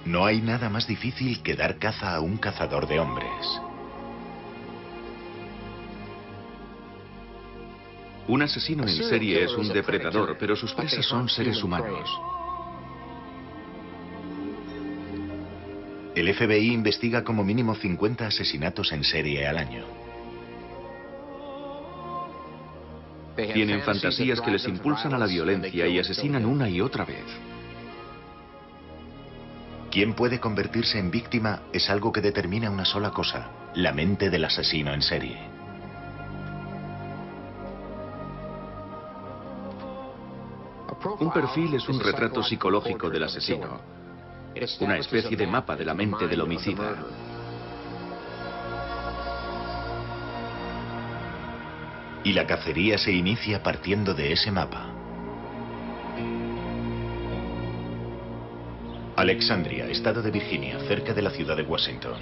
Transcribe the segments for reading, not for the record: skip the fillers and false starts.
No hay nada más difícil que dar caza a un cazador de hombres. Un asesino en serie es un depredador, pero sus presas son seres humanos. El FBI investiga como mínimo 50 asesinatos en serie al año. Tienen fantasías que les impulsan a la violencia y asesinan una y otra vez. ¿Quién puede convertirse en víctima? Es algo que determina una sola cosa: la mente del asesino en serie. Un perfil es un retrato psicológico del asesino, una especie de mapa de la mente del homicida. Y la cacería se inicia partiendo de ese mapa. Alexandria, estado de Virginia, cerca de la ciudad de Washington.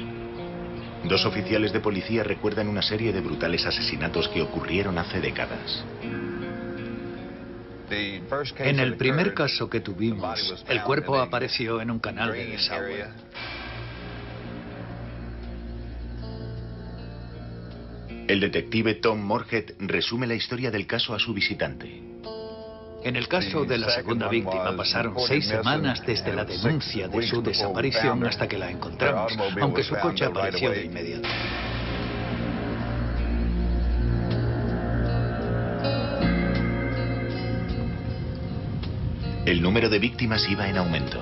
Dos oficiales de policía recuerdan una serie de brutales asesinatos que ocurrieron hace décadas. En el primer caso que tuvimos, el cuerpo apareció en un canal de desagüe. El detective Tom Morhead resume la historia del caso a su visitante. En el caso de la segunda víctima pasaron 6 semanas desde la denuncia de su desaparición hasta que la encontramos, aunque su coche apareció de inmediato. El número de víctimas iba en aumento.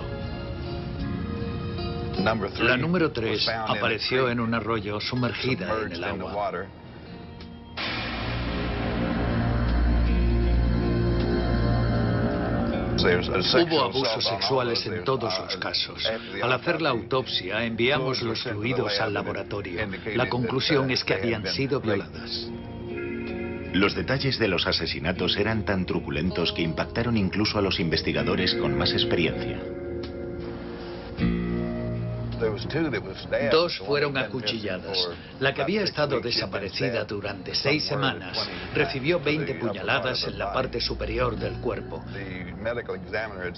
La número 3 apareció en un arroyo sumergida en el agua. Hubo abusos sexuales en todos los casos. Al hacer la autopsia, enviamos los fluidos al laboratorio. La conclusión es que habían sido violadas. Los detalles de los asesinatos eran tan truculentos que impactaron incluso a los investigadores con más experiencia. 2 fueron acuchilladas. La que había estado desaparecida durante 6 semanas recibió 20 puñaladas en la parte superior del cuerpo.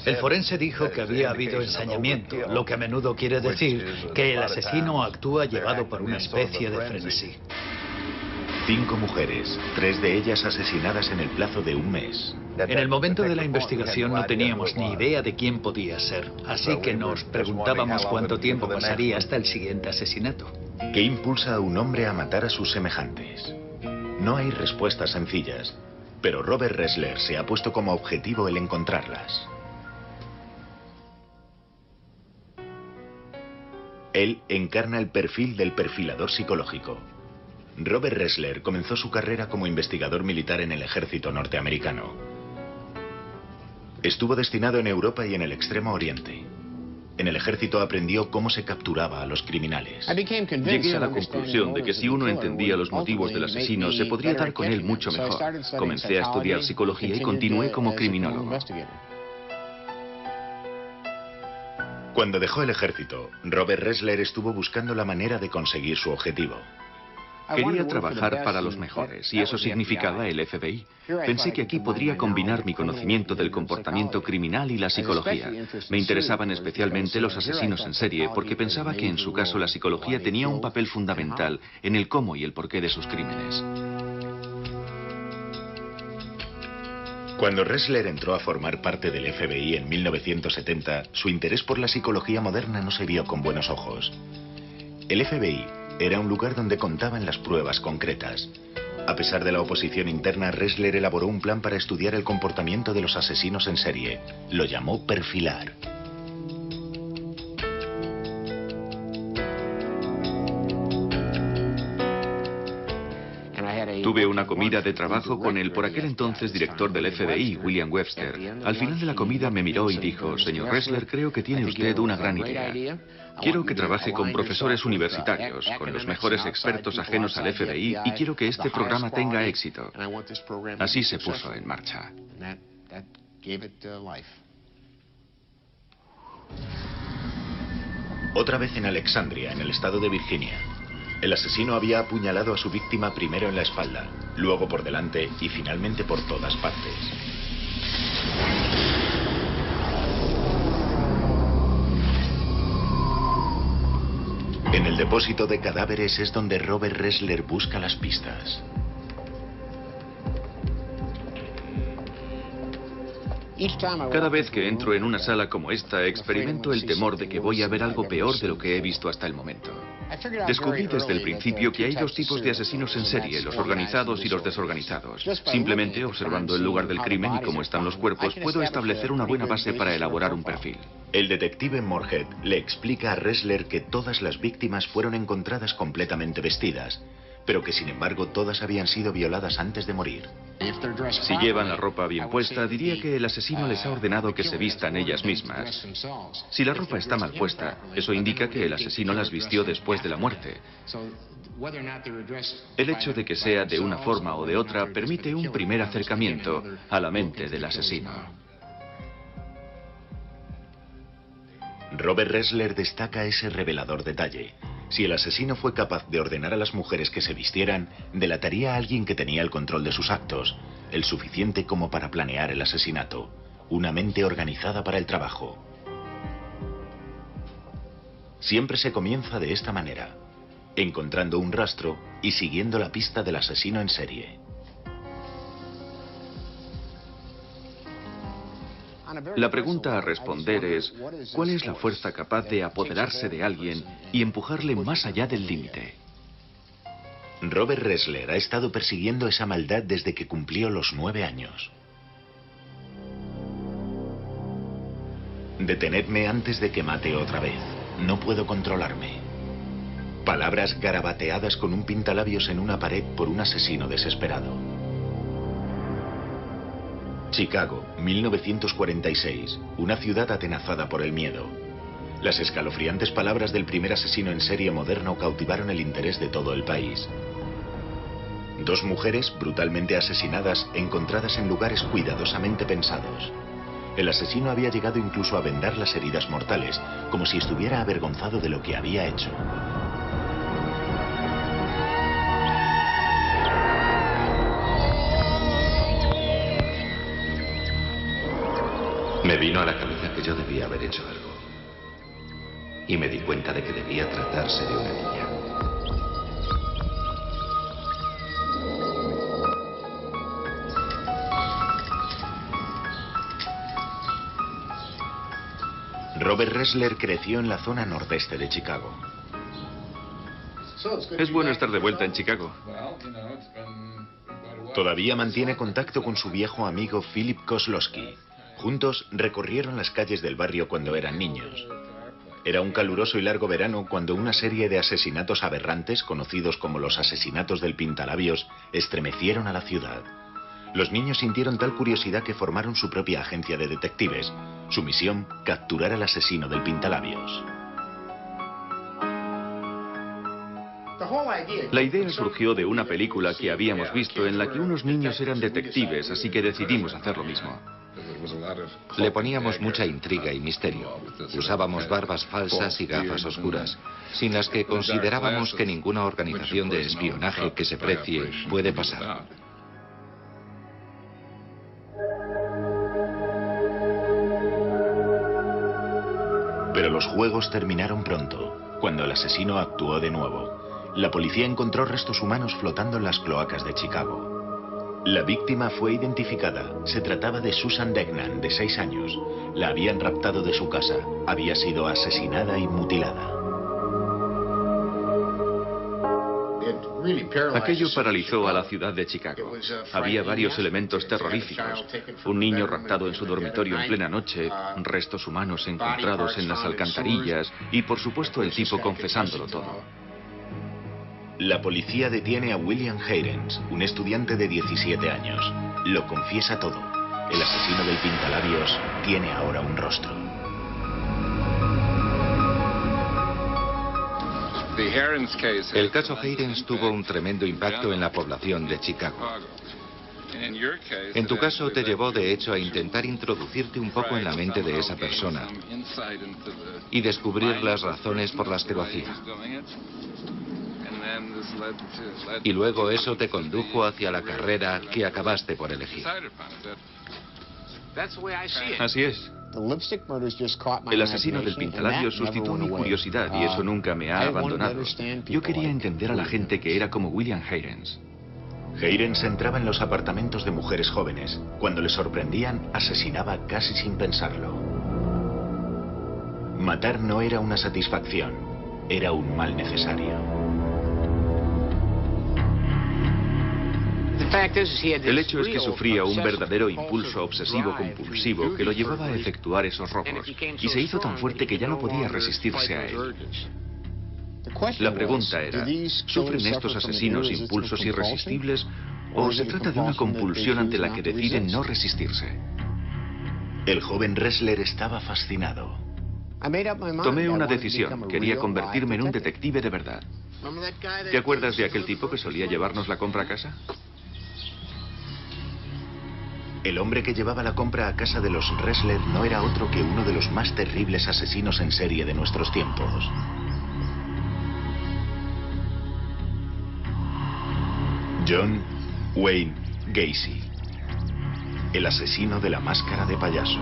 El forense dijo que había habido ensañamiento, lo que a menudo quiere decir que el asesino actúa llevado por una especie de frenesí. 5 mujeres, 3 de ellas asesinadas en el plazo de un mes. En el momento de la investigación no teníamos ni idea de quién podía ser, así que nos preguntábamos cuánto tiempo pasaría hasta el siguiente asesinato. ¿Qué impulsa a un hombre a matar a sus semejantes? No hay respuestas sencillas, pero Robert Ressler se ha puesto como objetivo el encontrarlas. Él encarna el perfil del perfilador psicológico. Robert Ressler comenzó su carrera como investigador militar en el ejército norteamericano. Estuvo destinado en Europa y en el Extremo Oriente. En el ejército aprendió cómo se capturaba a los criminales. Llegué a la conclusión de que si uno entendía los motivos del asesino, se podría dar con él mucho mejor. Comencé a estudiar psicología y continué como criminólogo. Cuando dejó el ejército, Robert Ressler estuvo buscando la manera de conseguir su objetivo. Quería trabajar para los mejores, y eso significaba el FBI. Pensé que aquí podría combinar mi conocimiento del comportamiento criminal y la psicología. Me interesaban especialmente los asesinos en serie, porque pensaba que en su caso la psicología tenía un papel fundamental en el cómo y el porqué de sus crímenes. Cuando Ressler entró a formar parte del FBI en 1970, su interés por la psicología moderna no se vio con buenos ojos. El FBI era un lugar donde contaban las pruebas concretas. A pesar de la oposición interna, Ressler elaboró un plan para estudiar el comportamiento de los asesinos en serie. Lo llamó perfilar. Tuve una comida de trabajo con el por aquel entonces director del FBI, William Webster. Al final de la comida me miró y dijo: señor Ressler, creo que tiene usted una gran idea. Quiero que trabaje con profesores universitarios, con los mejores expertos ajenos al FBI, y quiero que este programa tenga éxito. Así se puso en marcha. Otra vez en Alexandria, en el estado de Virginia. El asesino había apuñalado a su víctima primero en la espalda, luego por delante y finalmente por todas partes. En el depósito de cadáveres es donde Robert Ressler busca las pistas. Cada vez que entro en una sala como esta, experimento el temor de que voy a ver algo peor de lo que he visto hasta el momento. Descubrí desde el principio que hay dos tipos de asesinos en serie, los organizados y los desorganizados. Simplemente observando el lugar del crimen y cómo están los cuerpos, puedo establecer una buena base para elaborar un perfil. El detective Moorhead le explica a Ressler que todas las víctimas fueron encontradas completamente vestidas, pero que sin embargo todas habían sido violadas antes de morir. Si llevan la ropa bien puesta, diría que el asesino les ha ordenado que se vistan ellas mismas. Si la ropa está mal puesta, eso indica que el asesino las vistió después de la muerte. El hecho de que sea de una forma o de otra permite un primer acercamiento a la mente del asesino. Robert Ressler destaca ese revelador detalle. Si el asesino fue capaz de ordenar a las mujeres que se vistieran, delataría a alguien que tenía el control de sus actos, el suficiente como para planear el asesinato. Una mente organizada para el trabajo. Siempre se comienza de esta manera, encontrando un rastro y siguiendo la pista del asesino en serie. La pregunta a responder es, ¿cuál es la fuerza capaz de apoderarse de alguien y empujarle más allá del límite? Robert Ressler ha estado persiguiendo esa maldad desde que cumplió los 9 años. Detenedme antes de que mate otra vez. No puedo controlarme. Palabras garabateadas con un pintalabios en una pared por un asesino desesperado. Chicago, 1946, una ciudad atenazada por el miedo. Las escalofriantes palabras del primer asesino en serie moderno cautivaron el interés de todo el país. 2 mujeres brutalmente asesinadas, encontradas en lugares cuidadosamente pensados. El asesino había llegado incluso a vendar las heridas mortales, como si estuviera avergonzado de lo que había hecho. Me vino a la cabeza que yo debía haber hecho algo. Y me di cuenta de que debía tratarse de una niña. Robert Ressler creció en la zona nordeste de Chicago. Es bueno estar de vuelta en Chicago. Todavía mantiene contacto con su viejo amigo Philip Koslowski. Juntos recorrieron las calles del barrio cuando eran niños. Era un caluroso y largo verano cuando una serie de asesinatos aberrantes, conocidos como los asesinatos del pintalabios, estremecieron a la ciudad. Los niños sintieron tal curiosidad que formaron su propia agencia de detectives. Su misión, capturar al asesino del pintalabios. La idea surgió de una película que habíamos visto en la que unos niños eran detectives, así que decidimos hacer lo mismo. Le poníamos mucha intriga y misterio. Usábamos barbas falsas y gafas oscuras, sin las que considerábamos que ninguna organización de espionaje que se precie puede pasar. Pero los juegos terminaron pronto, cuando el asesino actuó de nuevo. La policía encontró restos humanos flotando en las cloacas de Chicago. La víctima fue identificada. Se trataba de Susan Degnan, de 6 años. La habían raptado de su casa. Había sido asesinada y mutilada. Aquello paralizó a la ciudad de Chicago. Había varios elementos terroríficos. Un niño raptado en su dormitorio en plena noche, restos humanos encontrados en las alcantarillas y, por supuesto, el tipo confesándolo todo. La policía detiene a William Heirens, un estudiante de 17 años. Lo confiesa todo. El asesino del pintalabios tiene ahora un rostro. El caso Heirens tuvo un tremendo impacto en la población de Chicago. En tu caso te llevó de hecho a intentar introducirte un poco en la mente de esa persona y descubrir las razones por las que lo hacía. Y luego eso te condujo hacia la carrera que acabaste por elegir. Así es. El asesino del pintalabios suscitó mi curiosidad y eso nunca me ha abandonado. Yo quería entender a la gente que era como William Heirens. Heirens entraba en los apartamentos de mujeres jóvenes. Cuando le sorprendían, asesinaba casi sin pensarlo. Matar no era una satisfacción, era un mal necesario. El hecho es que sufría un verdadero impulso obsesivo-compulsivo que lo llevaba a efectuar esos robos, y se hizo tan fuerte que ya no podía resistirse a él. La pregunta era, ¿sufren estos asesinos impulsos irresistibles o se trata de una compulsión ante la que deciden no resistirse? El joven Ressler estaba fascinado. Tomé una decisión, quería convertirme en un detective de verdad. ¿Te acuerdas de aquel tipo que solía llevarnos la compra a casa? El hombre que llevaba la compra a casa de los Ressler no era otro que uno de los más terribles asesinos en serie de nuestros tiempos. John Wayne Gacy, el asesino de la máscara de payaso.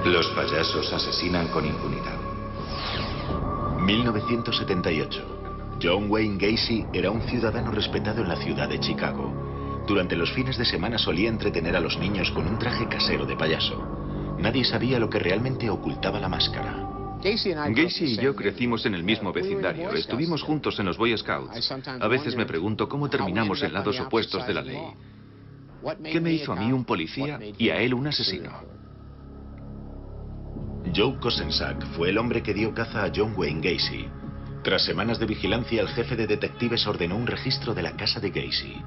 Los payasos asesinan con impunidad. 1978. John Wayne Gacy era un ciudadano respetado en la ciudad de Chicago. Durante los fines de semana solía entretener a los niños con un traje casero de payaso. Nadie sabía lo que realmente ocultaba la máscara. Gacy y yo crecimos en el mismo vecindario. Estuvimos juntos en los Boy Scouts. A veces me pregunto cómo terminamos en lados opuestos de la ley. ¿Qué me hizo a mí un policía y a él un asesino? Joe Kosenczak fue el hombre que dio caza a John Wayne Gacy. Tras semanas de vigilancia, el jefe de detectives ordenó un registro de la casa de Gacy.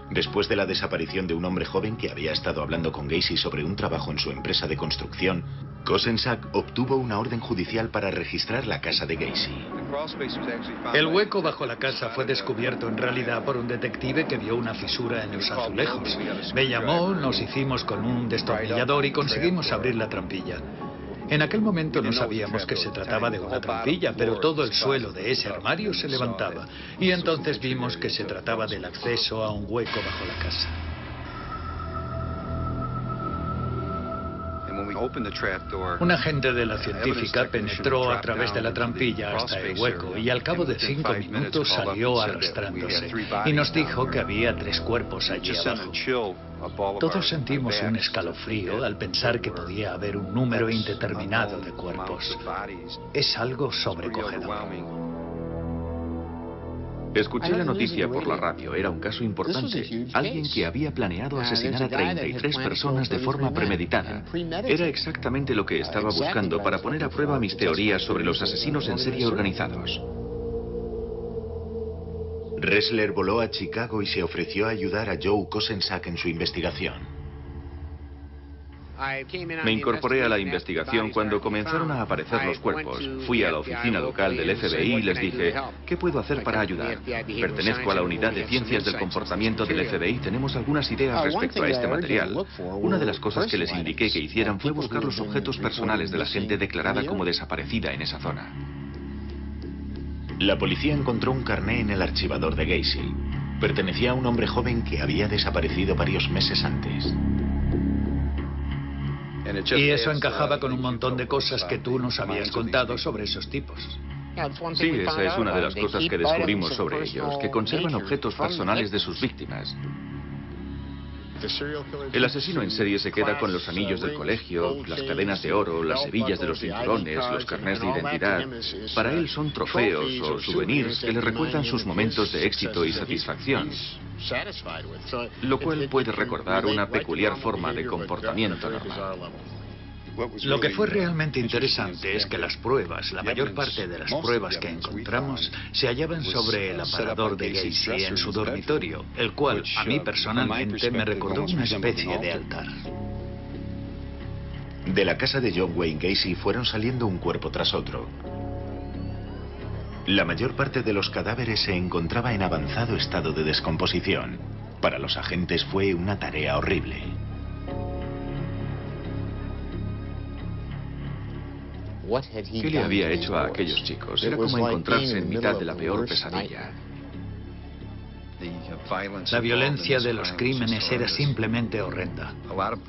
Después de la desaparición de un hombre joven que había estado hablando con Gacy sobre un trabajo en su empresa de construcción, Kosenczak obtuvo una orden judicial para registrar la casa de Gacy. El hueco bajo la casa fue descubierto en realidad por un detective que vio una fisura en los azulejos. Me llamó, nos hicimos con un destornillador y conseguimos abrir la trampilla. En aquel momento no sabíamos que se trataba de una trampilla, pero todo el suelo de ese armario se levantaba. Y entonces vimos que se trataba del acceso a un hueco bajo la casa. Un agente de la científica penetró a través de la trampilla hasta el hueco y al cabo de 5 minutos salió arrastrándose y nos dijo que había 3 cuerpos allí abajo. Todos sentimos un escalofrío al pensar que podía haber un número indeterminado de cuerpos. Es algo sobrecogedor. Escuché la noticia por la radio. Era un caso importante. Alguien que había planeado asesinar a 33 personas de forma premeditada. Era exactamente lo que estaba buscando para poner a prueba mis teorías sobre los asesinos en serie organizados. Ressler voló a Chicago y se ofreció a ayudar a Joe Kosenczak en su investigación. Me incorporé a la investigación cuando comenzaron a aparecer los cuerpos. Fui a la oficina local del FBI y les dije, ¿qué puedo hacer para ayudar? Pertenezco a la unidad de ciencias del comportamiento del FBI. Tenemos algunas ideas respecto a este material. Una de las cosas que les indiqué que hicieran fue buscar los objetos personales de la gente declarada como desaparecida en esa zona. La policía encontró un carné en el archivador de Gacy. Pertenecía a un hombre joven que había desaparecido varios meses antes. Y eso encajaba con un montón de cosas que tú nos habías contado sobre esos tipos. Sí, esa es una de las cosas que descubrimos sobre ellos, que conservan objetos personales de sus víctimas. El asesino en serie se queda con los anillos del colegio, las cadenas de oro, las hebillas de los cinturones, los carnés de identidad. Para él son trofeos o souvenirs que le recuerdan sus momentos de éxito y satisfacción, lo cual puede recordar una peculiar forma de comportamiento normal. Lo que fue realmente interesante es que las pruebas, la mayor parte de las pruebas que encontramos, se hallaban sobre el aparador de Gacy en su dormitorio, el cual a mí personalmente me recordó una especie de altar. De la casa de John Wayne Gacy fueron saliendo un cuerpo tras otro. La mayor parte de los cadáveres se encontraba en avanzado estado de descomposición. Para los agentes fue una tarea horrible. ¿Qué le había hecho a aquellos chicos? Era como encontrarse en mitad de la peor pesadilla. La violencia de los crímenes era simplemente horrenda.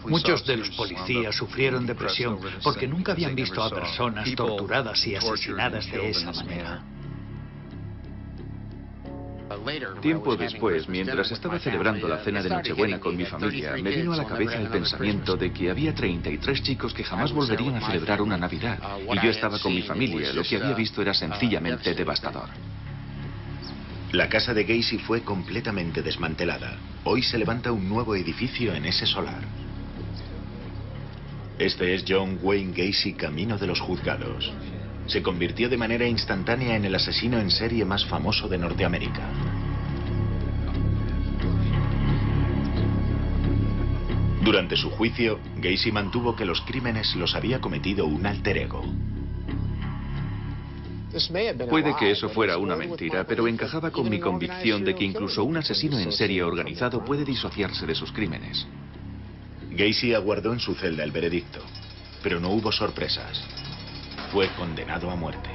Muchos de los policías sufrieron depresión porque nunca habían visto a personas torturadas y asesinadas de esa manera. Tiempo después, mientras estaba celebrando la cena de Nochebuena con mi familia, me vino a la cabeza el pensamiento de que había 33 chicos que jamás volverían a celebrar una Navidad. Y yo estaba con mi familia. Lo que había visto era sencillamente devastador. La casa de Gacy fue completamente desmantelada. Hoy se levanta un nuevo edificio en ese solar. Este es John Wayne Gacy camino de los juzgados. Se convirtió de manera instantánea en el asesino en serie más famoso de Norteamérica. Durante su juicio, Gacy mantuvo que los crímenes los había cometido un alter ego. Puede que eso fuera una mentira, pero encajaba con mi convicción de que incluso un asesino en serie organizado puede disociarse de sus crímenes. Gacy aguardó en su celda el veredicto, pero no hubo sorpresas. Fue condenado a muerte.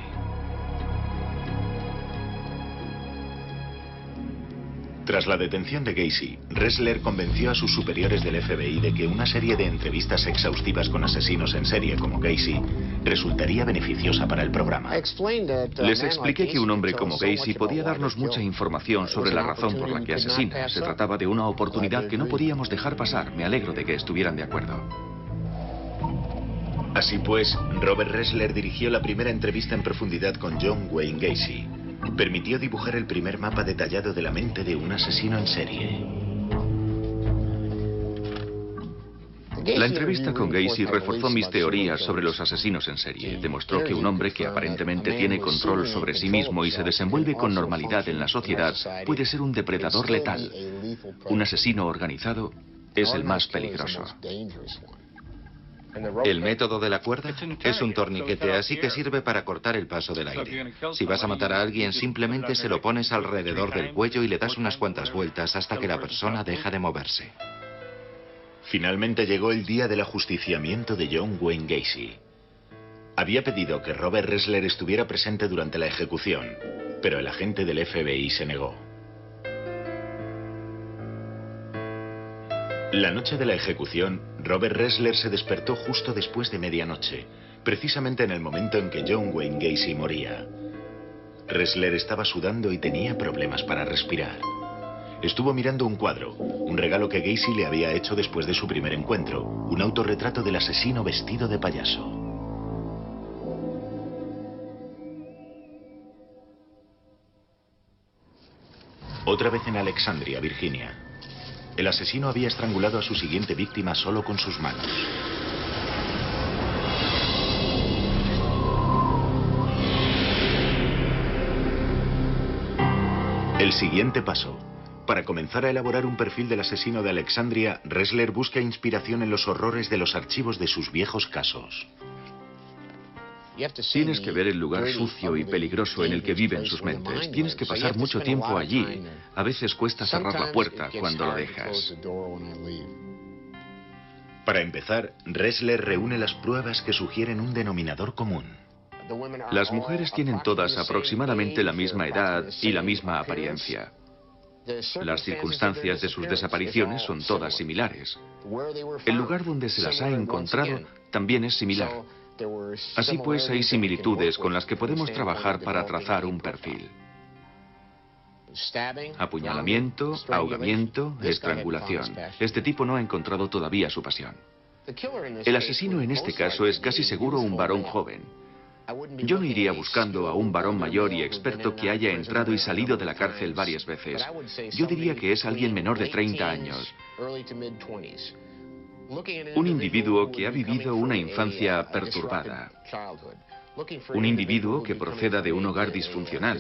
Tras la detención de Gacy, Ressler convenció a sus superiores del FBI de que una serie de entrevistas exhaustivas con asesinos en serie como Gacy resultaría beneficiosa para el programa. Les expliqué que un hombre como Gacy podía darnos mucha información sobre la razón por la que asesina. Se trataba de una oportunidad que no podíamos dejar pasar. Me alegro de que estuvieran de acuerdo. Así pues, Robert Ressler dirigió la primera entrevista en profundidad con John Wayne Gacy. Permitió dibujar el primer mapa detallado de la mente de un asesino en serie. La entrevista con Gacy reforzó mis teorías sobre los asesinos en serie. Demostró que un hombre que aparentemente tiene control sobre sí mismo y se desenvuelve con normalidad en la sociedad puede ser un depredador letal. Un asesino organizado es el más peligroso. El método de la cuerda es un torniquete, así que sirve para cortar el paso del aire. Si vas a matar a alguien, simplemente se lo pones alrededor del cuello y le das unas cuantas vueltas hasta que la persona deja de moverse. Finalmente llegó el día del ajusticiamiento de John Wayne Gacy. Había pedido que Robert Ressler estuviera presente durante la ejecución, pero el agente del FBI se negó. La noche de la ejecución, Robert Ressler se despertó justo después de medianoche, precisamente en el momento en que John Wayne Gacy moría. Ressler estaba sudando y tenía problemas para respirar. Estuvo mirando un cuadro, un regalo que Gacy le había hecho después de su primer encuentro, un autorretrato del asesino vestido de payaso. Otra vez en Alexandria, Virginia. El asesino había estrangulado a su siguiente víctima solo con sus manos. El siguiente paso. Para comenzar a elaborar un perfil del asesino de Alexandria, Ressler busca inspiración en los horrores de los archivos de sus viejos casos. Tienes que ver el lugar sucio y peligroso en el que viven sus mentes. Tienes que pasar mucho tiempo allí. A veces cuesta cerrar la puerta cuando la dejas. Para empezar, Ressler reúne las pruebas que sugieren un denominador común. Las mujeres tienen todas aproximadamente la misma edad y la misma apariencia. Las circunstancias de sus desapariciones son todas similares. El lugar donde se las ha encontrado también es similar. Así pues, hay similitudes con las que podemos trabajar para trazar un perfil. Apuñalamiento, ahogamiento, estrangulación. Este tipo no ha encontrado todavía su pasión. El asesino en este caso es casi seguro un varón joven. Yo no iría buscando a un varón mayor y experto que haya entrado y salido de la cárcel varias veces. Yo diría que es alguien menor de 30 años. Un individuo que ha vivido una infancia perturbada. Un individuo que proceda de un hogar disfuncional.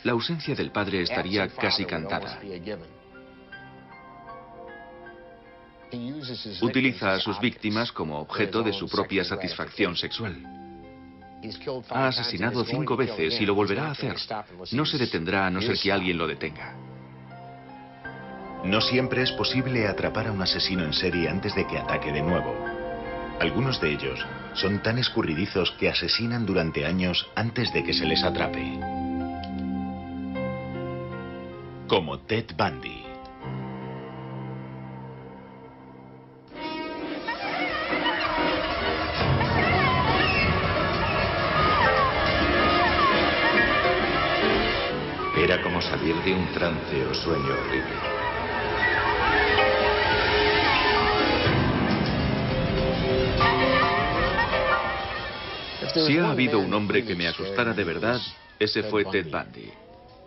La ausencia del padre estaría casi cantada. Utiliza a sus víctimas como objeto de su propia satisfacción sexual. Ha asesinado 5 veces y lo volverá a hacer. No se detendrá a no ser que alguien lo detenga. No siempre es posible atrapar a un asesino en serie antes de que ataque de nuevo. Algunos de ellos son tan escurridizos que asesinan durante años antes de que se les atrape. Como Ted Bundy. Era como salir de un trance o sueño horrible. Si ha habido un hombre que me asustara de verdad, ese fue Ted Bundy.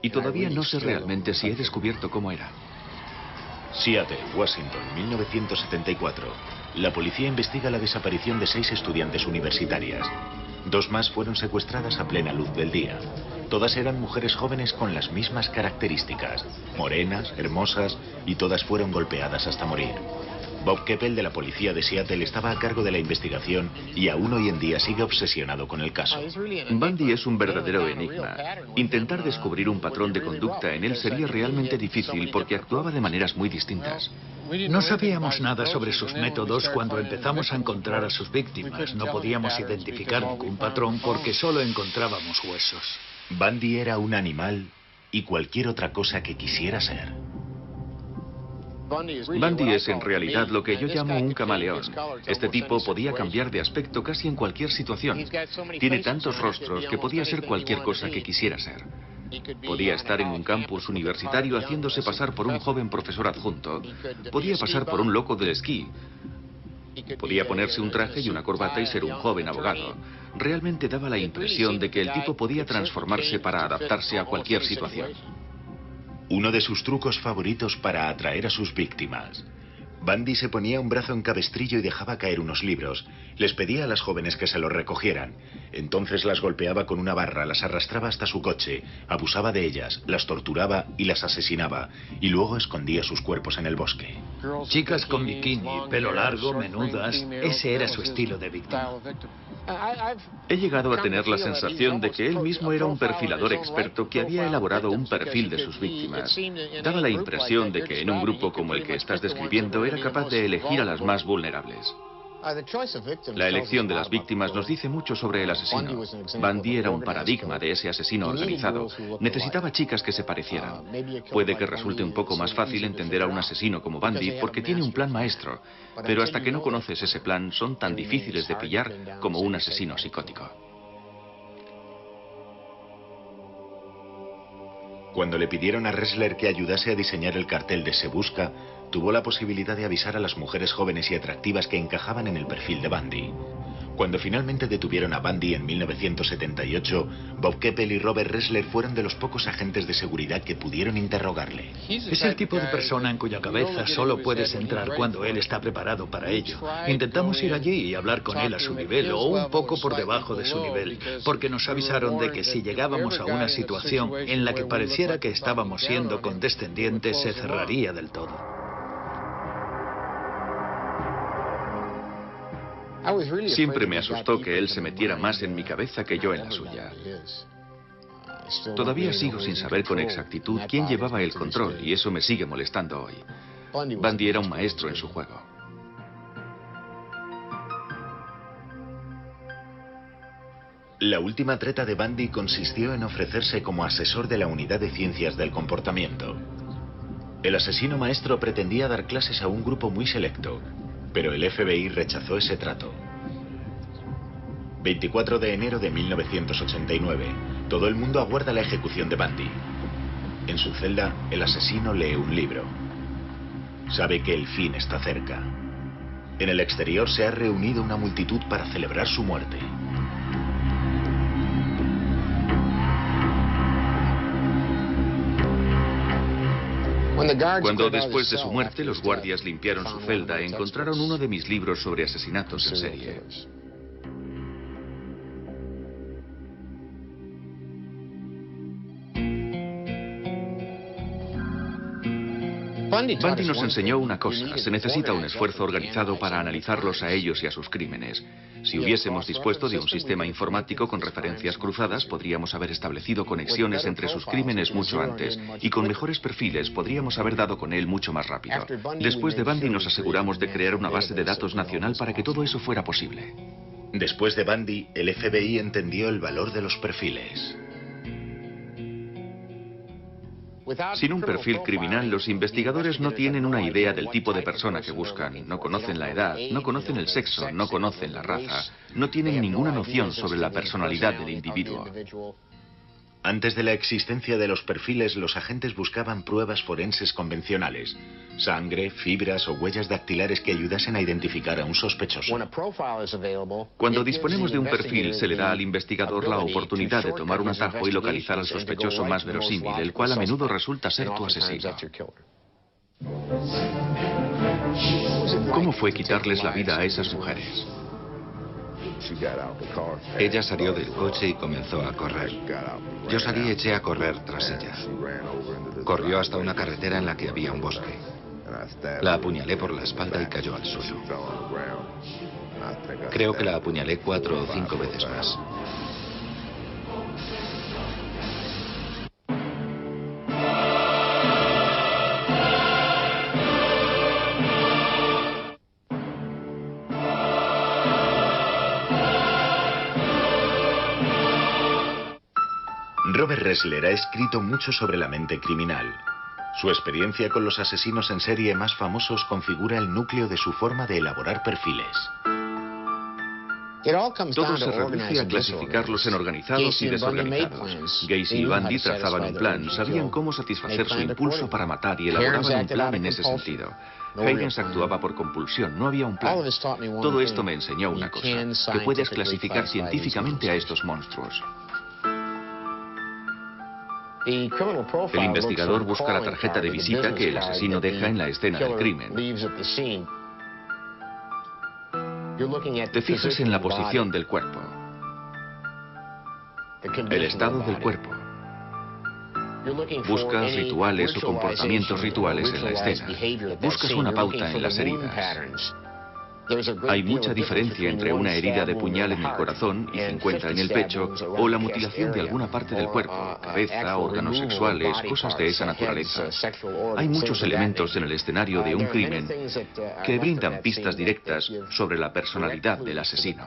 Y todavía no sé realmente si he descubierto cómo era. Seattle, Washington, 1974. La policía investiga la desaparición de 6 estudiantes universitarias. 2 más fueron secuestradas a plena luz del día. Todas eran mujeres jóvenes con las mismas características, morenas, hermosas, y todas fueron golpeadas hasta morir. Bob Keppel de la policía de Seattle estaba a cargo de la investigación y aún hoy en día sigue obsesionado con el caso. Bundy es un verdadero enigma. Intentar descubrir un patrón de conducta en él sería realmente difícil porque actuaba de maneras muy distintas. No sabíamos nada sobre sus métodos cuando empezamos a encontrar a sus víctimas. No podíamos identificar ningún patrón porque solo encontrábamos huesos. Bundy era un animal y cualquier otra cosa que quisiera ser. Bundy es en realidad lo que yo llamo un camaleón. Este tipo podía cambiar de aspecto casi en cualquier situación. Tiene tantos rostros que podía ser cualquier cosa que quisiera ser. Podía estar en un campus universitario haciéndose pasar por un joven profesor adjunto. Podía pasar por un loco del esquí. Podía ponerse un traje y una corbata y ser un joven abogado. Realmente daba la impresión de que el tipo podía transformarse para adaptarse a cualquier situación. Uno de sus trucos favoritos para atraer a sus víctimas. Bundy se ponía un brazo en cabestrillo y dejaba caer unos libros. Les pedía a las jóvenes que se los recogieran. Entonces las golpeaba con una barra, las arrastraba hasta su coche, abusaba de ellas, las torturaba y las asesinaba. Y luego escondía sus cuerpos en el bosque. Chicas con bikini, pelo largo, menudas, ese era su estilo de víctima. He llegado a tener la sensación de que él mismo era un perfilador experto que había elaborado un perfil de sus víctimas. Daba la impresión de que en un grupo como el que estás describiendo era capaz de elegir a las más vulnerables. La elección de las víctimas nos dice mucho sobre el asesino. Bundy era un paradigma de ese asesino organizado. Necesitaba chicas que se parecieran. Puede que resulte un poco más fácil entender a un asesino como Bundy porque tiene un plan maestro, pero hasta que no conoces ese plan son tan difíciles de pillar como un asesino psicótico. Cuando le pidieron a Ressler que ayudase a diseñar el cartel de Se Busca, tuvo la posibilidad de avisar a las mujeres jóvenes y atractivas que encajaban en el perfil de Bundy. Cuando finalmente detuvieron a Bundy en 1978, Bob Keppel y Robert Ressler fueron de los pocos agentes de seguridad que pudieron interrogarle. Es el tipo de persona en cuya cabeza solo puedes entrar cuando él está preparado para ello. Intentamos ir allí y hablar con él a su nivel o un poco por debajo de su nivel, porque nos avisaron de que si llegábamos a una situación en la que pareciera que estábamos siendo condescendientes, se cerraría del todo. Siempre me asustó que él se metiera más en mi cabeza que yo en la suya. Todavía sigo sin saber con exactitud quién llevaba el control y eso me sigue molestando hoy. Bundy era un maestro en su juego. La última treta de Bundy consistió en ofrecerse como asesor de la Unidad de Ciencias del Comportamiento. El asesino maestro pretendía dar clases a un grupo muy selecto, pero el FBI rechazó ese trato. 24 de enero de 1989. Todo el mundo aguarda la ejecución de Bundy. En su celda, el asesino lee un libro. Sabe que el fin está cerca. En el exterior se ha reunido una multitud para celebrar su muerte. Cuando después de su muerte los guardias limpiaron su celda, encontraron uno de mis libros sobre asesinatos en serie. Bundy nos enseñó una cosa: se necesita un esfuerzo organizado para analizarlos a ellos y a sus crímenes. Si hubiésemos dispuesto de un sistema informático con referencias cruzadas, podríamos haber establecido conexiones entre sus crímenes mucho antes, y con mejores perfiles podríamos haber dado con él mucho más rápido. Después de Bundy nos aseguramos de crear una base de datos nacional para que todo eso fuera posible. Después de Bundy, el FBI entendió el valor de los perfiles. Sin un perfil criminal, los investigadores no tienen una idea del tipo de persona que buscan. No conocen la edad, no conocen el sexo, no conocen la raza. No tienen ninguna noción sobre la personalidad del individuo. Antes de la existencia de los perfiles, los agentes buscaban pruebas forenses convencionales. Sangre, fibras o huellas dactilares que ayudasen a identificar a un sospechoso. Cuando disponemos de un perfil, se le da al investigador la oportunidad de tomar un atajo y localizar al sospechoso más verosímil, el cual a menudo resulta ser tu asesino. ¿Cómo fue quitarles la vida a esas mujeres? Ella salió del coche y comenzó a correr. Yo salí y eché a correr tras ella. Corrió hasta una carretera en la que había un bosque. La apuñalé por la espalda y cayó al suelo. Creo que la apuñalé 4 o 5 veces más. Robert Ressler ha escrito mucho sobre la mente criminal. Su experiencia con los asesinos en serie más famosos configura el núcleo de su forma de elaborar perfiles. Todo se reduce a clasificarlos en organizados y desorganizados. Gacy y Bundy trazaban un plan, sabían cómo satisfacer su impulso para matar y elaboraban un plan en ese sentido. Hayden actuaba por compulsión, no había un plan. Todo esto me enseñó una cosa, que puedes clasificar científicamente a estos monstruos. El investigador busca la tarjeta de visita que el asesino deja en la escena del crimen. Te fijas en la posición del cuerpo, el estado del cuerpo. Buscas rituales o comportamientos rituales en la escena. Buscas una pauta en las heridas. Hay mucha diferencia entre una herida de puñal en el corazón y 50 en el pecho, o la mutilación de alguna parte del cuerpo, cabeza, órganos sexuales, cosas de esa naturaleza. Hay muchos elementos en el escenario de un crimen que brindan pistas directas sobre la personalidad del asesino.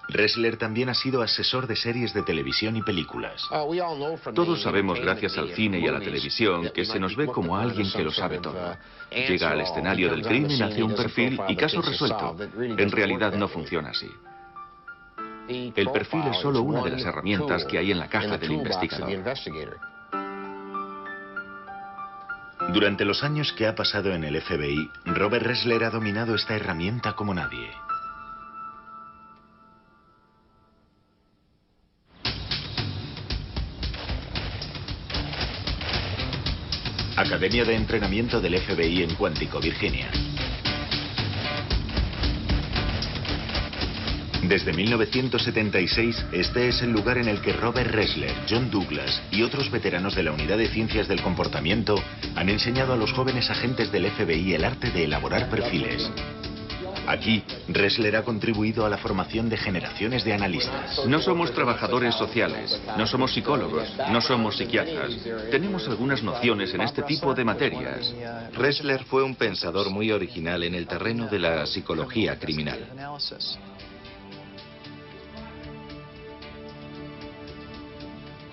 Ressler también ha sido asesor de series de televisión y películas. Todos sabemos, gracias al cine y a la televisión, que se nos ve como alguien que lo sabe todo. Llega al escenario del crimen, hace un perfil y caso resuelto. En realidad no funciona así. El perfil es solo una de las herramientas que hay en la caja del investigador. Durante los años que ha pasado en el FBI, Robert Ressler ha dominado esta herramienta como nadie. Academia de Entrenamiento del FBI en Quantico, Virginia. Desde 1976, este es el lugar en el que Robert Ressler, John Douglas y otros veteranos de la Unidad de Ciencias del Comportamiento han enseñado a los jóvenes agentes del FBI el arte de elaborar perfiles. Aquí, Ressler ha contribuido a la formación de generaciones de analistas. No somos trabajadores sociales, no somos psicólogos, no somos psiquiatras. Tenemos algunas nociones en este tipo de materias. Ressler fue un pensador muy original en el terreno de la psicología criminal.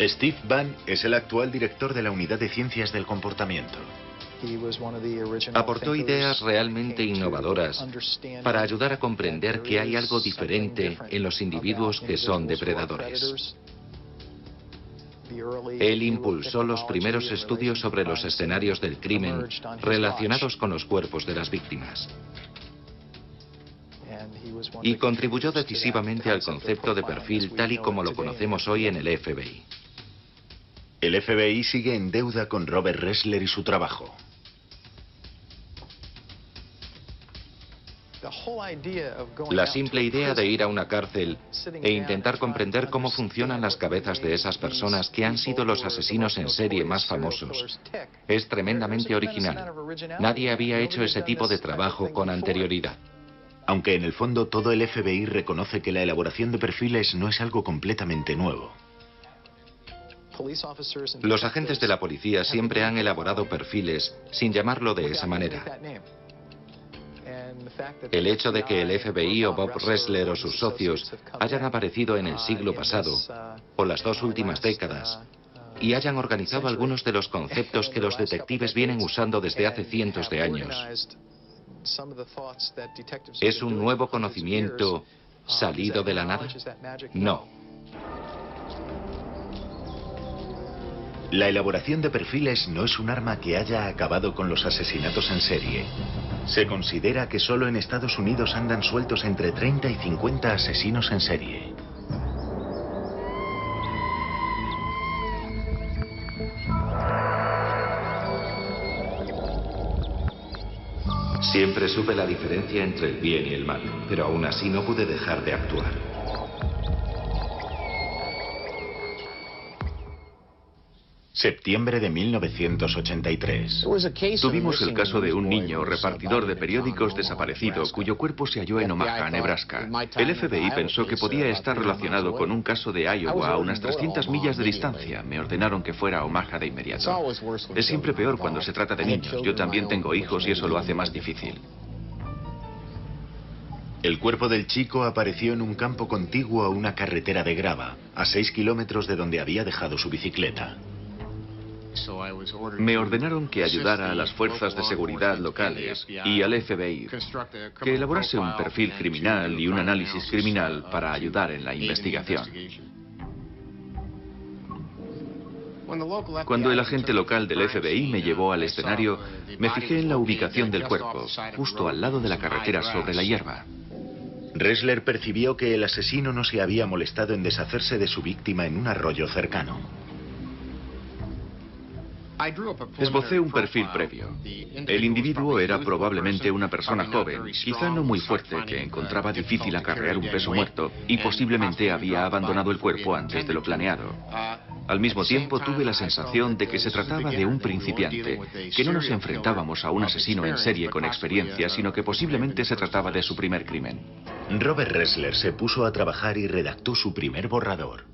Steve Bann es el actual director de la Unidad de Ciencias del Comportamiento. Aportó ideas realmente innovadoras para ayudar a comprender que hay algo diferente en los individuos que son depredadores. Él impulsó los primeros estudios sobre los escenarios del crimen relacionados con los cuerpos de las víctimas. Y contribuyó decisivamente al concepto de perfil tal y como lo conocemos hoy en el FBI. El FBI sigue en deuda con Robert Ressler y su trabajo. La simple idea de ir a una cárcel e intentar comprender cómo funcionan las cabezas de esas personas que han sido los asesinos en serie más famosos es tremendamente original. Nadie había hecho ese tipo de trabajo con anterioridad. Aunque en el fondo todo el FBI reconoce que la elaboración de perfiles no es algo completamente nuevo. Los agentes de la policía siempre han elaborado perfiles sin llamarlo de esa manera. El hecho de que el FBI o Bob Ressler o sus socios hayan aparecido en el siglo pasado o las 2 últimas décadas y hayan organizado algunos de los conceptos que los detectives vienen usando desde hace cientos de años, ¿es un nuevo conocimiento salido de la nada? No. La elaboración de perfiles no es un arma que haya acabado con los asesinatos en serie. Se considera que solo en Estados Unidos andan sueltos entre 30 y 50 asesinos en serie. Siempre supe la diferencia entre el bien y el mal, pero aún así no pude dejar de actuar. Septiembre de 1983. Tuvimos el caso de un niño repartidor de periódicos desaparecido cuyo cuerpo se halló en Omaha, Nebraska. El FBI pensó que podía estar relacionado con un caso de Iowa a unas 300 millas de distancia. Me ordenaron que fuera a Omaha de inmediato. Es siempre peor cuando se trata de niños. Yo también tengo hijos y eso lo hace más difícil. El cuerpo del chico apareció en un campo contiguo a una carretera de grava, a 6 kilómetros de donde había dejado su bicicleta. Me ordenaron que ayudara a las fuerzas de seguridad locales y al FBI que elaborase un perfil criminal y un análisis criminal para ayudar en la investigación. Cuando el agente local del FBI me llevó al escenario, me fijé en la ubicación del cuerpo, justo al lado de la carretera sobre la hierba. Ressler percibió que el asesino no se había molestado en deshacerse de su víctima en un arroyo cercano. Esbocé un perfil previo. El individuo era probablemente una persona joven, quizá no muy fuerte, que encontraba difícil acarrear un peso muerto y posiblemente había abandonado el cuerpo antes de lo planeado. Al mismo tiempo tuve la sensación de que se trataba de un principiante, que no nos enfrentábamos a un asesino en serie con experiencia, sino que posiblemente se trataba de su primer crimen. Robert Ressler se puso a trabajar y redactó su primer borrador.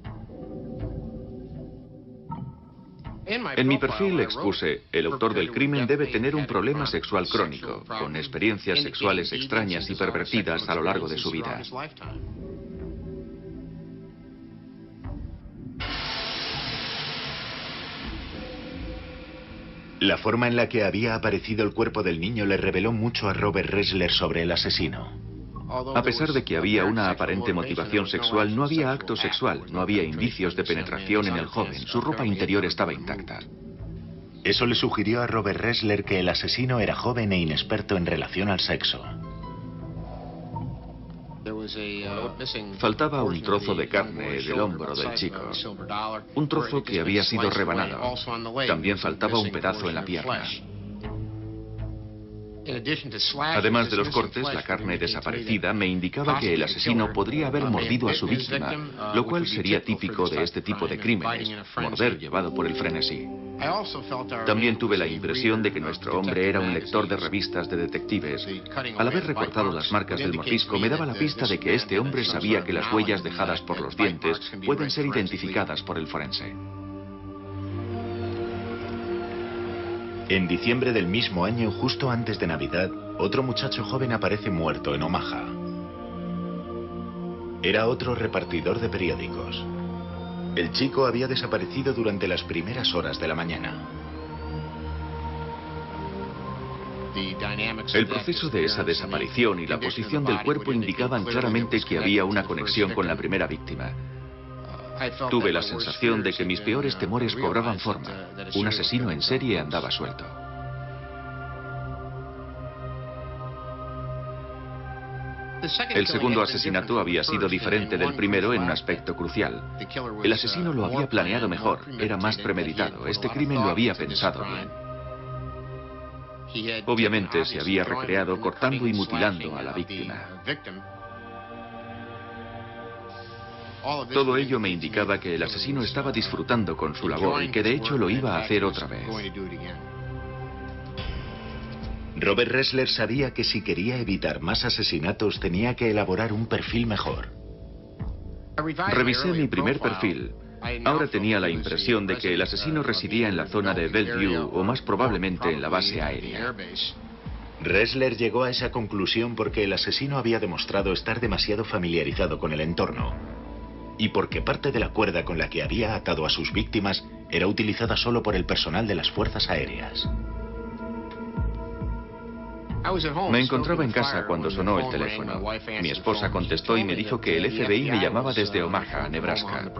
En mi perfil expuse, el autor del crimen debe tener un problema sexual crónico, con experiencias sexuales extrañas y pervertidas a lo largo de su vida. La forma en la que había aparecido el cuerpo del niño le reveló mucho a Robert Ressler sobre el asesino. A pesar de que había una aparente motivación sexual, no había acto sexual, no había indicios de penetración en el joven, su ropa interior estaba intacta. Eso le sugirió a Robert Ressler que el asesino era joven e inexperto en relación al sexo. Faltaba un trozo de carne del hombro del chico, un trozo que había sido rebanado. También faltaba un pedazo en la pierna. Además de los cortes, la carne desaparecida me indicaba que el asesino podría haber mordido a su víctima, lo cual sería típico de este tipo de crímenes, morder llevado por el frenesí. También tuve la impresión de que nuestro hombre era un lector de revistas de detectives. Al haber recortado las marcas del mordisco, me daba la pista de que este hombre sabía que las huellas dejadas por los dientes pueden ser identificadas por el forense. En diciembre del mismo año, justo antes de Navidad, otro muchacho joven aparece muerto en Omaha. Era otro repartidor de periódicos. El chico había desaparecido durante las primeras horas de la mañana. El proceso de esa desaparición y la posición del cuerpo indicaban claramente que había una conexión con la primera víctima. Tuve la sensación de que mis peores temores cobraban forma. Un asesino en serie andaba suelto. El segundo asesinato había sido diferente del primero en un aspecto crucial. El asesino lo había planeado mejor, era más premeditado. Este crimen lo había pensado bien. Obviamente se había recreado cortando y mutilando a la víctima. Todo ello me indicaba que el asesino estaba disfrutando con su labor y que de hecho lo iba a hacer otra vez. Robert Ressler sabía que si quería evitar más asesinatos tenía que elaborar un perfil mejor. Revisé mi primer perfil. Ahora tenía la impresión de que el asesino residía en la zona de Bellevue o más probablemente en la base aérea. Ressler llegó a esa conclusión porque el asesino había demostrado estar demasiado familiarizado con el entorno y porque parte de la cuerda con la que había atado a sus víctimas era utilizada solo por el personal de las fuerzas aéreas. Me encontraba en casa cuando sonó el teléfono. Mi esposa contestó y me dijo que el FBI me llamaba desde Omaha, Nebraska.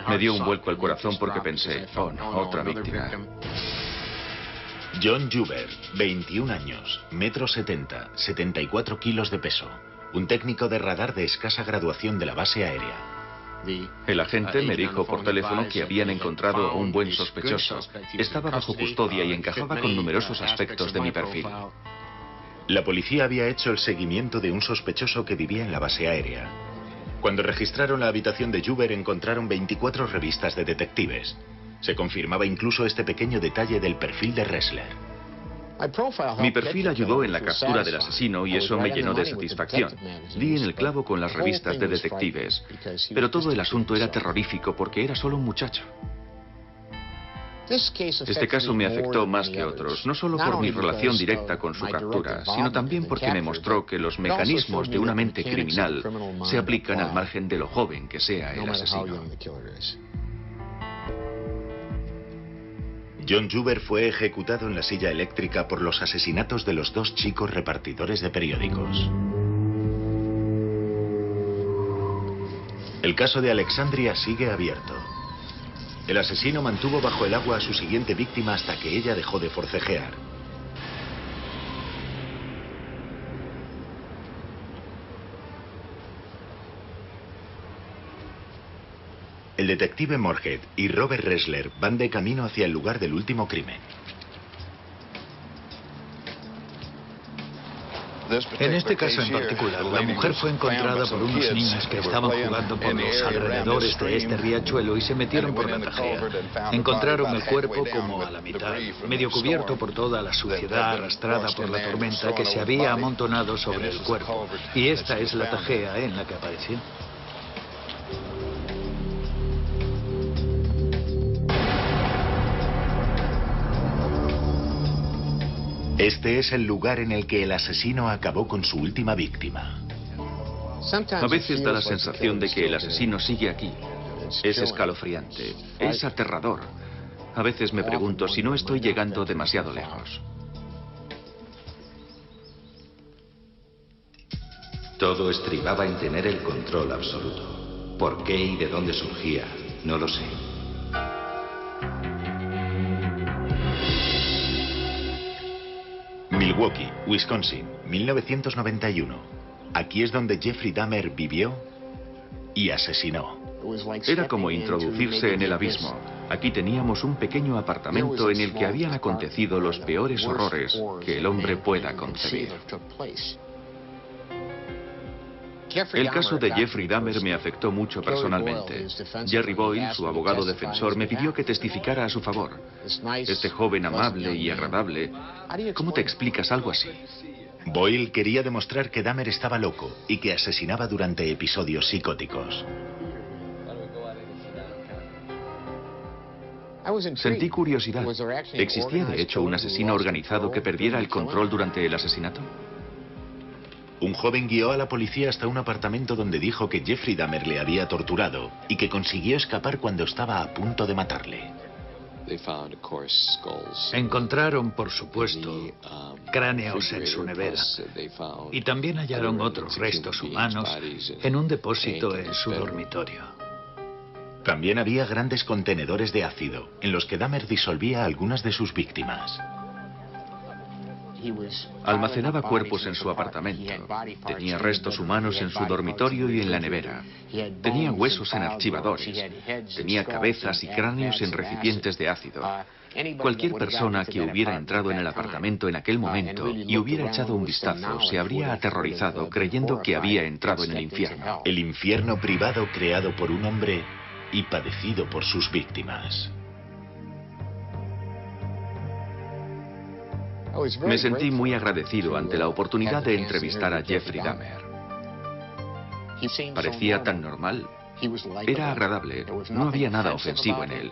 Me dio un vuelco al corazón porque pensé, oh no, otra víctima. John Juber, 21 años, 1,70 m, 74 kilos de peso. Un técnico de radar de escasa graduación de la base aérea. El agente me dijo por teléfono que habían encontrado a un buen sospechoso. Estaba bajo custodia y encajaba con numerosos aspectos de mi perfil. La policía había hecho el seguimiento de un sospechoso que vivía en la base aérea. Cuando registraron la habitación de Juber encontraron 24 revistas de detectives. Se confirmaba incluso este pequeño detalle del perfil de Ressler. Mi perfil ayudó en la captura del asesino y eso me llenó de satisfacción. Di en el clavo con las revistas de detectives, pero todo el asunto era terrorífico porque era solo un muchacho. Este caso me afectó más que otros, no solo por mi relación directa con su captura, sino también porque me mostró que los mecanismos de una mente criminal se aplican al margen de lo joven que sea el asesino. John Juber fue ejecutado en la silla eléctrica por los asesinatos de los dos chicos repartidores de periódicos. El caso de Alexandria sigue abierto. El asesino mantuvo bajo el agua a su siguiente víctima hasta que ella dejó de forcejear. El detective Moorhead y Robert Ressler van de camino hacia el lugar del último crimen. En este caso en particular, la mujer fue encontrada por unos niños que estaban jugando por los alrededores de este riachuelo y se metieron por la tajea. Encontraron el cuerpo como a la mitad, medio cubierto por toda la suciedad arrastrada por la tormenta que se había amontonado sobre el cuerpo. Y esta es la tajea en la que apareció. Este es el lugar en el que el asesino acabó con su última víctima. A veces da la sensación de que el asesino sigue aquí. Es escalofriante, es aterrador. A veces me pregunto si no estoy llegando demasiado lejos. Todo estribaba en tener el control absoluto. ¿Por qué y de dónde surgía? No lo sé. Milwaukee, Wisconsin, 1991. Aquí es donde Jeffrey Dahmer vivió y asesinó. Era como introducirse en el abismo. Aquí teníamos un pequeño apartamento en el que habían acontecido los peores horrores que el hombre pueda concebir. El caso de Jeffrey Dahmer me afectó mucho personalmente. Jerry Boyle, su abogado defensor, me pidió que testificara a su favor. Este joven amable y agradable, ¿cómo te explicas algo así? Boyle quería demostrar que Dahmer estaba loco y que asesinaba durante episodios psicóticos. Sentí curiosidad. ¿Existía de hecho un asesino organizado que perdiera el control durante el asesinato? Un joven guió a la policía hasta un apartamento donde dijo que Jeffrey Dahmer le había torturado y que consiguió escapar cuando estaba a punto de matarle. Encontraron, por supuesto, cráneos en su nevera y también hallaron otros restos humanos en un depósito en su dormitorio. También había grandes contenedores de ácido en los que Dahmer disolvía a algunas de sus víctimas. Almacenaba cuerpos en su apartamento. Tenía restos humanos en su dormitorio y en la nevera. Tenía huesos en archivadores. Tenía cabezas y cráneos en recipientes de ácido. Cualquier persona que hubiera entrado en el apartamento en aquel momento y hubiera echado un vistazo se habría aterrorizado creyendo que había entrado en el infierno. El infierno privado creado por un hombre y padecido por sus víctimas. Me sentí muy agradecido ante la oportunidad de entrevistar a Jeffrey Dahmer. Parecía tan normal. Era agradable, no había nada ofensivo en él.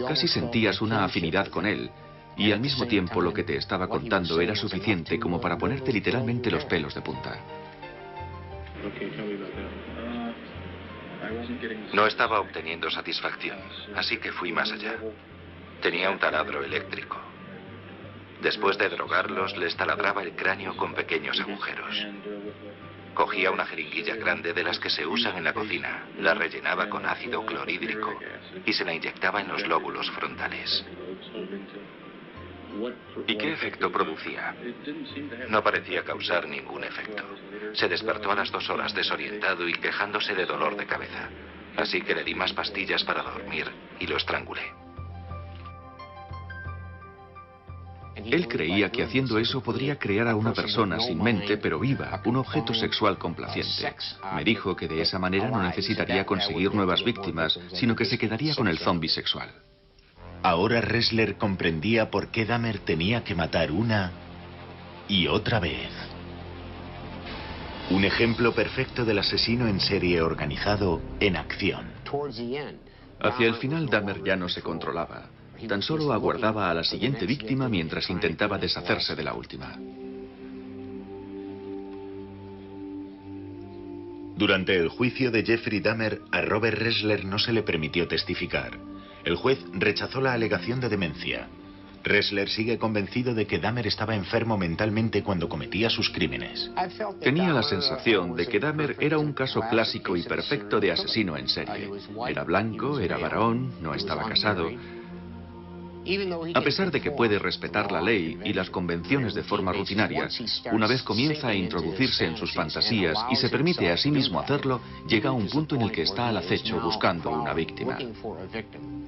Casi sentías una afinidad con él. Y al mismo tiempo lo que te estaba contando era suficiente como para ponerte literalmente los pelos de punta. No estaba obteniendo satisfacción, así que fui más allá. Tenía un taladro eléctrico. Después de drogarlos, les taladraba el cráneo con pequeños agujeros. Cogía una jeringuilla grande de las que se usan en la cocina, la rellenaba con ácido clorhídrico y se la inyectaba en los lóbulos frontales. ¿Y qué efecto producía? No parecía causar ningún efecto. Se despertó a las 2 horas desorientado y quejándose de dolor de cabeza. Así que le di más pastillas para dormir y lo estrangulé. Él creía que haciendo eso podría crear a una persona sin mente pero viva, un objeto sexual complaciente. Me dijo que de esa manera no necesitaría conseguir nuevas víctimas, sino que se quedaría con el zombi sexual. Ahora Ressler comprendía por qué Dahmer tenía que matar una y otra vez. Un ejemplo perfecto del asesino en serie organizado en acción. Hacia el final Dahmer ya no se controlaba. Tan solo aguardaba a la siguiente víctima mientras intentaba deshacerse de la última. Durante el juicio de Jeffrey Dahmer, a Robert Ressler no se le permitió testificar. El juez rechazó la alegación de demencia. Ressler sigue convencido de que Dahmer estaba enfermo mentalmente cuando cometía sus crímenes. Tenía la sensación de que Dahmer era un caso clásico y perfecto de asesino en serie. Era blanco, era varón, no estaba casado. A pesar de que puede respetar la ley y las convenciones de forma rutinaria, una vez comienza a introducirse en sus fantasías y se permite a sí mismo hacerlo, llega a un punto en el que está al acecho buscando una víctima.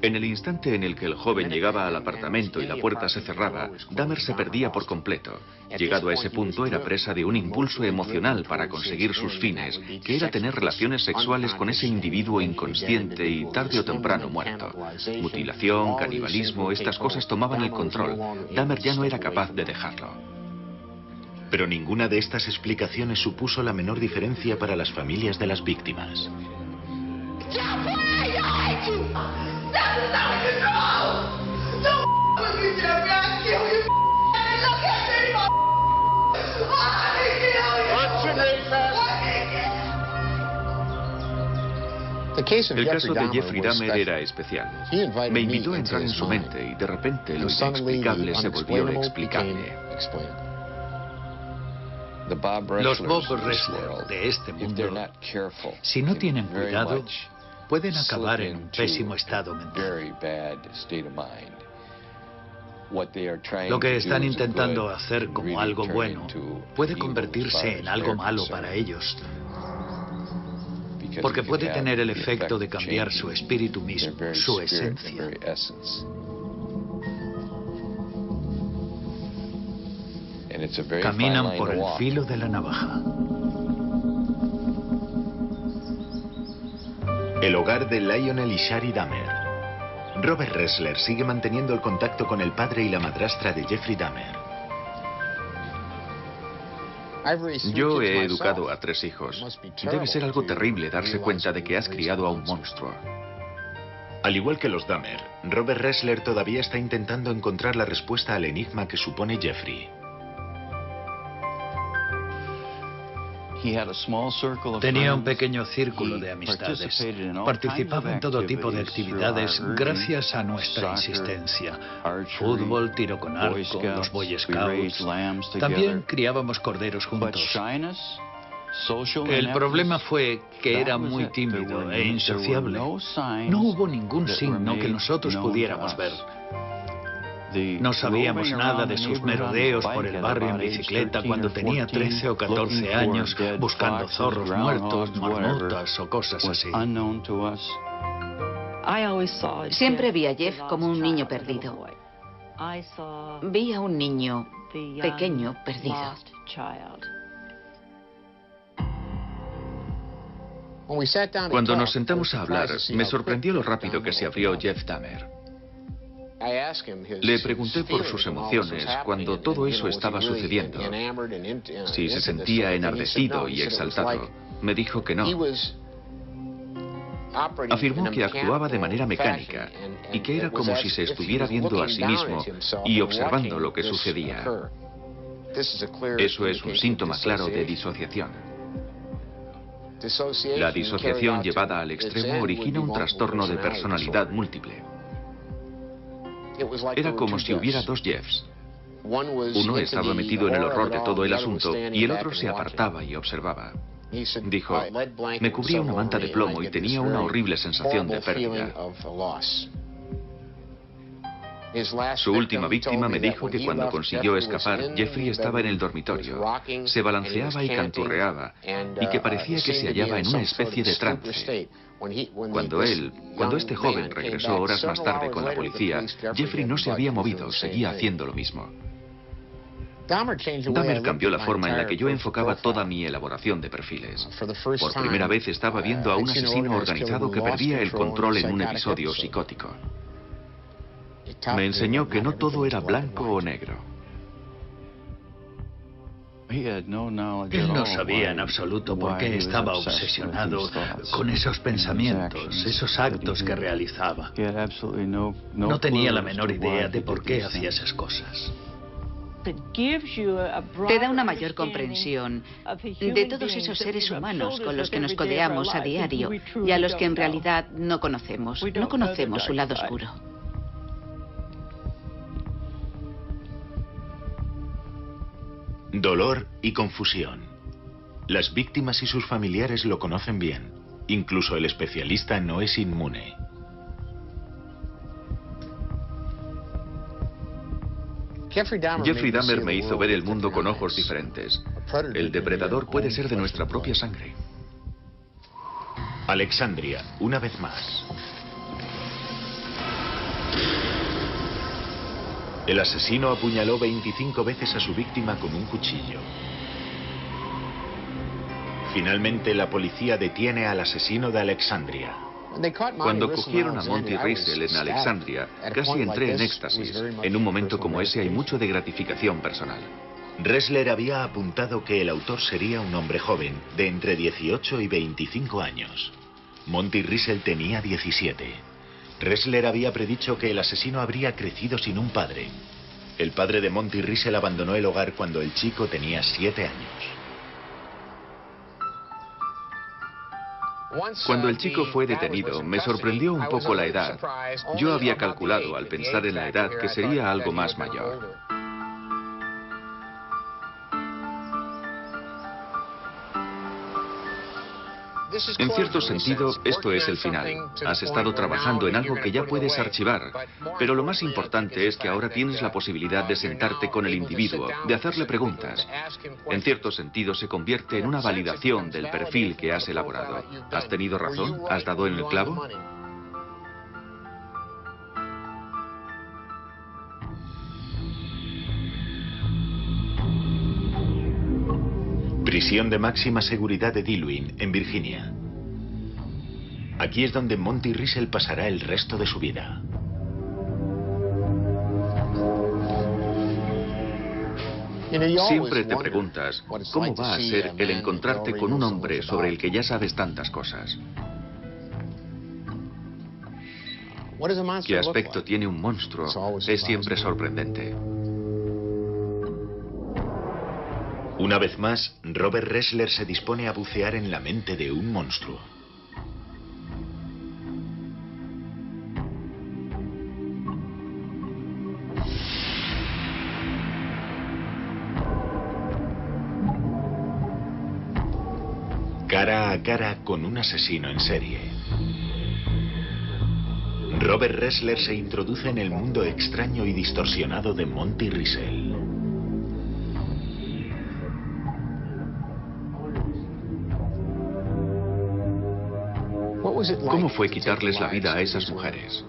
En el instante en el que el joven llegaba al apartamento y la puerta se cerraba, Dahmer se perdía por completo. Llegado a ese punto, era presa de un impulso emocional para conseguir sus fines, que era tener relaciones sexuales con ese individuo inconsciente y tarde o temprano muerto. Mutilación, canibalismo, estas cosas tomaban el control. Dahmer ya no era capaz de dejarlo. Pero ninguna de estas explicaciones supuso la menor diferencia para las familias de las víctimas. El caso de Jeffrey Dahmer era especial. Me invitó a entrar en su mente y de repente lo inexplicable se volvió explicable. Los Bob Ressler de este mundo, si no tienen cuidado, pueden acabar en un pésimo estado mental. Lo que están intentando hacer como algo bueno puede convertirse en algo malo para ellos, porque puede tener el efecto de cambiar su espíritu mismo, su esencia. Caminan por el filo de la navaja. El hogar de Lionel y Shari Dahmer. Robert Ressler sigue manteniendo el contacto con el padre y la madrastra de Jeffrey Dahmer. Yo he educado a 3 hijos. Debe ser algo terrible darse cuenta de que has criado a un monstruo. Al igual que los Dahmer, Robert Ressler todavía está intentando encontrar la respuesta al enigma que supone Jeffrey. Tenía un pequeño círculo de amistades. Participaba en todo tipo de actividades gracias a nuestra insistencia. Fútbol, tiro con arco, los Boy Scouts. También criábamos corderos juntos. El problema fue que era muy tímido e insociable. No hubo ningún signo que nosotros pudiéramos ver. No sabíamos nada de sus merodeos por el barrio en bicicleta cuando tenía 13 o 14 años, buscando zorros muertos, marmotas o cosas así. Siempre vi a Jeff como un niño perdido. Vi a un niño pequeño perdido. Cuando nos sentamos a hablar, me sorprendió lo rápido que se abrió Jeff Dahmer. Le pregunté por sus emociones cuando todo eso estaba sucediendo, si se sentía enardecido y exaltado. Me dijo que no. Afirmó que actuaba de manera mecánica y que era como si se estuviera viendo a sí mismo y observando lo que sucedía. Eso es un síntoma claro de disociación. La disociación llevada al extremo origina un trastorno de personalidad múltiple. Era como si hubiera dos Jeffs. Uno estaba metido en el horror de todo el asunto y el otro se apartaba y observaba. Dijo, me cubría una manta de plomo y tenía una horrible sensación de pérdida. Su última víctima me dijo que cuando consiguió escapar, Jeffrey estaba en el dormitorio, se balanceaba y canturreaba, y que parecía que se hallaba en una especie de trance. Cuando este joven regresó horas más tarde con la policía, Jeffrey no se había movido, seguía haciendo lo mismo. Dahmer cambió la forma en la que yo enfocaba toda mi elaboración de perfiles. Por primera vez estaba viendo a un asesino organizado que perdía el control en un episodio psicótico. Me enseñó que no todo era blanco o negro. Él no sabía en absoluto por qué estaba obsesionado con esos pensamientos, esos actos que realizaba. No tenía la menor idea de por qué hacía esas cosas. Te da una mayor comprensión de todos esos seres humanos con los que nos codeamos a diario y a los que en realidad no conocemos. No conocemos su lado oscuro. Dolor y confusión. Las víctimas y sus familiares lo conocen bien. Incluso el especialista no es inmune. Jeffrey Dahmer me hizo ver el mundo con ojos diferentes. El depredador puede ser de nuestra propia sangre. Alexandria, una vez más. El asesino apuñaló 25 veces a su víctima con un cuchillo. Finalmente, la policía detiene al asesino de Alexandria. Cuando cogieron a Monty Riesel en Alexandria, casi entré en éxtasis. En un momento como ese hay mucho de gratificación personal. Riesler había apuntado que el autor sería un hombre joven, de entre 18 y 25 años. Monty Riesel tenía 17. Riesler había predicho que el asesino habría crecido sin un padre. El padre de Monty Riesel abandonó el hogar cuando el chico tenía 7 años. Cuando el chico fue detenido, me sorprendió un poco la edad. Yo había calculado, al pensar en la edad, que sería algo más mayor. En cierto sentido, esto es el final. Has estado trabajando en algo que ya puedes archivar, pero lo más importante es que ahora tienes la posibilidad de sentarte con el individuo, de hacerle preguntas. En cierto sentido, se convierte en una validación del perfil que has elaborado. ¿Has tenido razón? ¿Has dado en el clavo? Prisión de máxima seguridad de Dillwyn, en Virginia. Aquí es donde Monty Riesel pasará el resto de su vida. Siempre te preguntas, ¿cómo va a ser el encontrarte con un hombre sobre el que ya sabes tantas cosas? ¿Qué aspecto tiene un monstruo? Es siempre sorprendente. Una vez más, Robert Riesler se dispone a bucear en la mente de un monstruo. Cara a cara con un asesino en serie. Robert Riesler se introduce en el mundo extraño y distorsionado de Monty Riesel. ¿Cómo fue quitarles la vida a esas mujeres?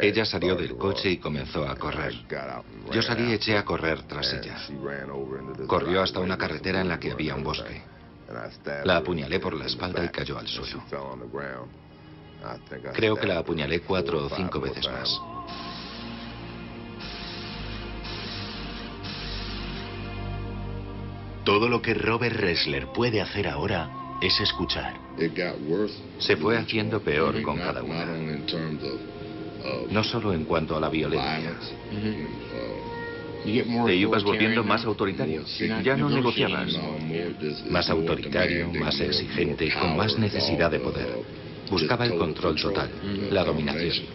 Ella salió del coche y comenzó a correr. Yo salí y eché a correr tras ella. Corrió hasta una carretera en la que había un bosque. La apuñalé por la espalda y cayó al suelo. Creo que la apuñalé 4 o 5 veces más. Todo lo que Robert Ressler puede hacer ahora es escuchar. Se fue haciendo peor con cada una. No solo en cuanto a la violencia. Te ibas volviendo más autoritario. Ya no negociabas. Más autoritario, más exigente, con más necesidad de poder. Buscaba el control total, la dominación.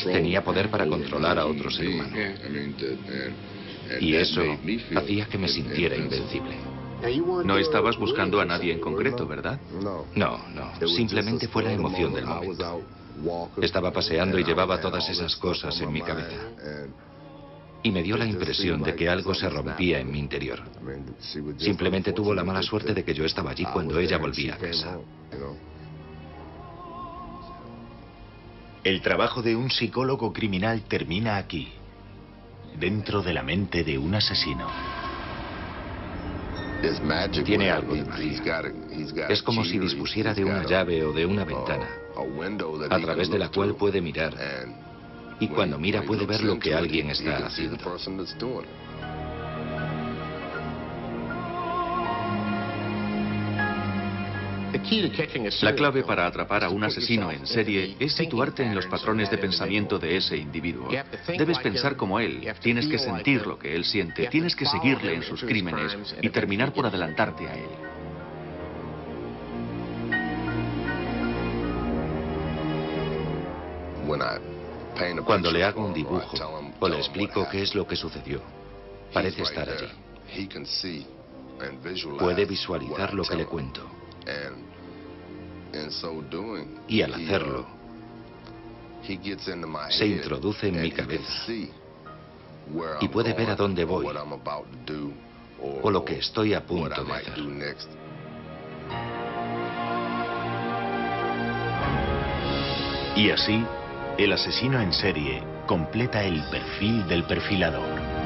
Tenía poder para controlar a otro ser humano. Y eso hacía que me sintiera invencible. No estabas buscando a nadie en concreto, ¿verdad? No, simplemente fue la emoción del momento. Estaba paseando y llevaba todas esas cosas en mi cabeza. Y me dio la impresión de que algo se rompía en mi interior. Simplemente tuvo la mala suerte de que yo estaba allí cuando ella volvía a casa. El trabajo de un psicólogo criminal termina aquí, dentro de la mente de un asesino. Tiene algo de magia. Es como si dispusiera de una llave o de una ventana, a través de la cual puede mirar. Y cuando mira puede ver lo que alguien está haciendo. La clave para atrapar a un asesino en serie es situarte en los patrones de pensamiento de ese individuo. Debes pensar como él, tienes que sentir lo que él siente, tienes que seguirle en sus crímenes y terminar por adelantarte a él. Cuando le hago un dibujo o le explico qué es lo que sucedió, parece estar allí. Puede visualizar lo que le cuento. Y al hacerlo, se introduce en mi cabeza y puede ver a dónde voy o lo que estoy a punto de hacer. Y así, el asesino en serie completa el perfil del perfilador.